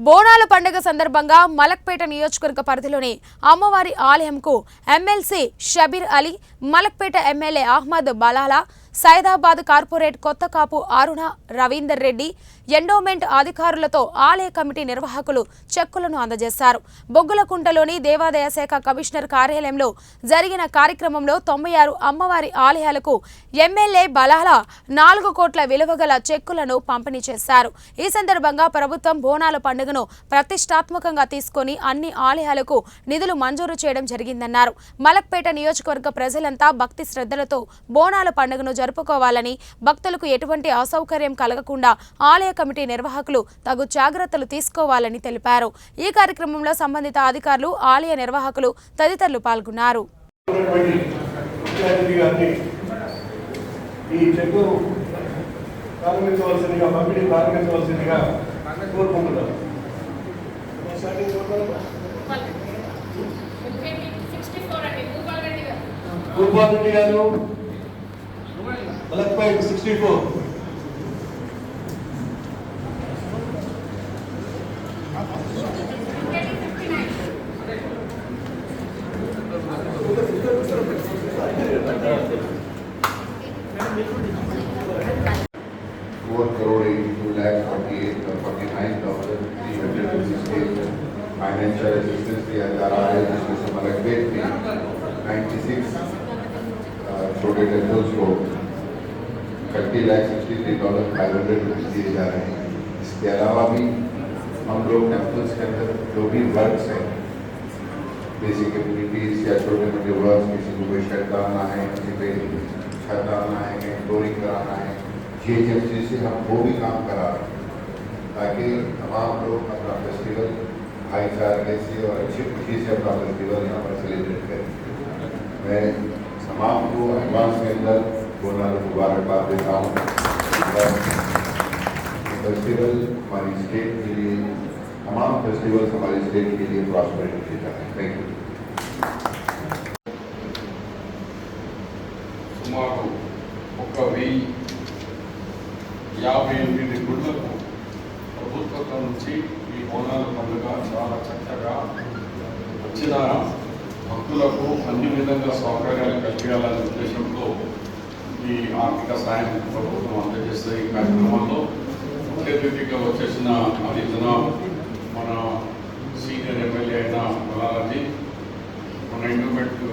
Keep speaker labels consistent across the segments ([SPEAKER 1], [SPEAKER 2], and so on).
[SPEAKER 1] బోనాల పండుగ సందర్భంగా మలక్పేట నియోజకవర్గ పరిధిలోని అమ్మవారి ఆలయంకు MLC Shabbir Ali, Malakpet MLA Ahmed Balala, Saidabad corporate Kothakapu Aruna Ravinder Reddy, endowment అధికారులతో ఆలయ కమిటీ నిర్వాహకులు చెక్కులను అందజేశారు. బొగ్గులకుంటలోని దేవాదాయ శాఖ కమిషనర్ కార్యాలయంలో జరిగిన కార్యక్రమంలో 96 అమ్మవారి ఆలయాలకు ఎమ్మెల్యే బలాలా 4 కోట్ల విలువగల చెక్కులను పంపిణీ చేశారు. ఈ సందర్భంగా ప్రభుత్వం బోనాల పండుగను ప్రతిష్టాత్మకంగా తీసుకుని అన్ని ఆలయాలకు నిధులు మంజూరు చేయడం జరిగిందన్నారు. మలక్పేట నియోజకవర్గ ప్రజలంతా భక్తి శ్రద్ధలతో బోనాల పండుగను జరుపుకోవాలని, భక్తులకు ఎటువంటి అసౌకర్యం కలగకుండా ఆలయ కమిటీ నిర్వాహకులు తగు జాగ్రత్తలు తీసుకోవాలని తెలిపారు. ఈ కార్యక్రమంలో సంబంధిత అధికారులు, ఆలయ నిర్వాహకులు తదితరులు పాల్గొన్నారు.
[SPEAKER 2] మలక్పేట 64 4,82,49,368 फाइनेंशियल असिस्टेंस दिया जा रहा है, जिसमें से मलकपेट में 96 छोटे टेम्पल्स को $30,63,500 दिए जा रहे हैं। इसके अलावा भी हम लोग टेम्पल्स के अंदर जो भी वर्क्स हैं, बेसिक एक्टिविटीज या छोटे मोटे वर्क्स, किसी को कोई शेड डालना है, किसी पे छत डालना है, फ्लोरिंग कराना है, GHMC से हम वो भी काम करा रहे हैं ताकि तमाम लोग अपना फेस्टिवल भाईचारे से और अच्छी खुशी से अपना फेस्टिवल यहाँ पर सेलिब्रेट करें। मैं तमाम को एडवांस के अंदर बोनस मुबारकबाद देता हूँ। फेस्टिवल हमारी स्टेट के लिए, तमाम फेस्टिवल्स हमारी स्टेट के लिए प्रॉस्पेरिटी के लिए। Thank you.
[SPEAKER 3] सुमारू 1,058 గుళ్లకు ప్రభుత్వం నుంచి ఈ బోనాల పండుగ చాలా చక్కగా వచ్చిన భక్తులకు అన్ని విధంగా సౌకర్యాలు కల్పించాలనే ఉద్దేశంతో ఈ ఆర్థిక సాయం ప్రభుత్వం అందజేస్తే ఈ కార్యక్రమంలో ముఖ్య అతిథిగా వచ్చేసిన అధిజన మన సీనియర్ ఎమ్మెల్యే అయిన బలాలాజీ, మన ఎండోమెంట్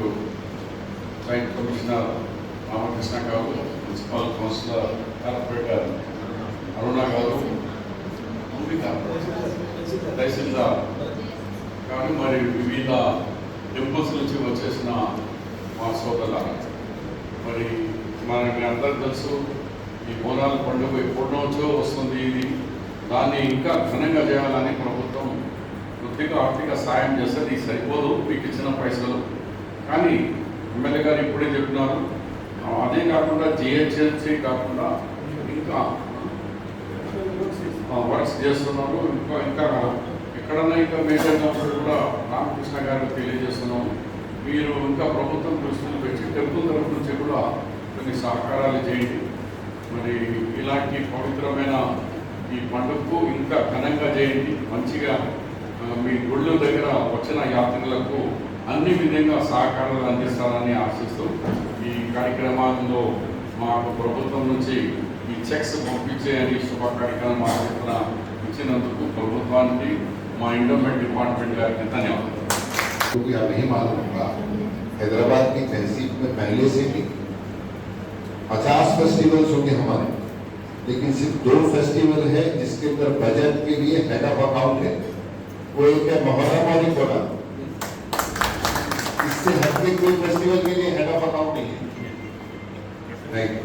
[SPEAKER 3] జాయింట్ కమిషనర్ రామకృష్ణ గారు, మున్సిపల్ కౌన్సిలర్ కార్పొరేటర్ అరుణ గారు, తహసీల్దార్ కానీ మరి వివిధ టెంపుల్స్ నుంచి వచ్చేసిన మా సోదరుల మరి మనకి అందరూ తెలుసు, ఈ బోనాల పండుగ ఎప్పటి నుంచో వస్తుంది. ఇది దాన్ని ఇంకా ఘనంగా చేయాలని ప్రభుత్వం కొద్దిగా ఆర్థిక సాయం చేస్తుంది. ఇది సరిపోదు మీకు ఇచ్చిన పైసలు, కానీ ఎమ్మెల్యే గారు ఇప్పుడే చెప్తున్నారు. అదే కాకుండా GHMC కాకుండా ఇంకా వర్క్స్ చేస్తున్నారు. ఇంకా ఎక్కడన్నా ఇంకా మెయింటైన్ చేస్తున్నప్పుడు కూడా రామకృష్ణ గారికి తెలియజేస్తున్నాం. మీరు ఇంకా ప్రభుత్వం దృష్టిలో పెట్టి టెంపుల్ తరఫు నుంచి కూడా కొన్ని సహకారాలు చేయండి. మరి ఇలాంటి పవిత్రమైన ఈ పండుగకు ఇంకా ఘనంగా చేయండి. మంచిగా మీ గుళ్ళ దగ్గర వచ్చిన యాత్రికులకు అన్ని విధంగా సహకారాలు అందిస్తారని ఆశిస్తూ ఈ కార్యక్రమాల్లో మాకు ప్రభుత్వం నుంచి ఈ చెక్స్ పంపించేయని శుభ కార్యక్రమం ఇచ్చినందుకు ప్రభుత్వానికి మా ఎండోమెంట్ డిపార్ట్మెంట్ గారికి ధన్యవాదాలు.
[SPEAKER 2] नहीं मालूम होगा, हैदराबाद की तहसील में पहले से भी 50 फेस्टिवल्स होंगे हमारे, लेकिन सिर्फ 2 फेस्टिवल है जिसके अंदर बजट के लिए हेड ऑफ अकाउंट है। वो एक है मोहर्रम और एक बोला। इससे हटके कोई फेस्टिवल के लिए हेड ऑफ अकाउंट नहीं है। Thank you.